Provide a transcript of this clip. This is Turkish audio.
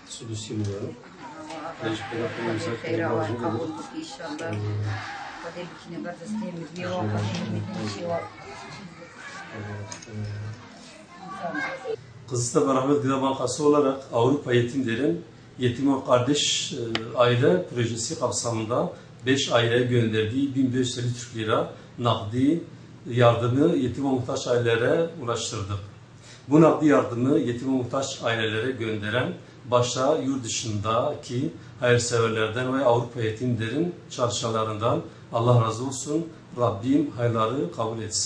Sulusi numara. Teşekkür ederim. İnşallah. Kızıltepe Rahmet Gıda Bankası olarak Avrupa Yetimlerin Yetim ve Kardeş Aile Projesi kapsamında 5 aileye gönderdiği 1550 Türk Lira nakdi yardımı yetim ve muhtaç ailelere ulaştırdık. Bu nakdi yardımı yetim ve muhtaç ailelere gönderen başta yurt dışındaki hayırseverlerden ve Avrupa Yetimlerin çalışanlarından Allah razı olsun. Rabbim hayırları kabul etsin.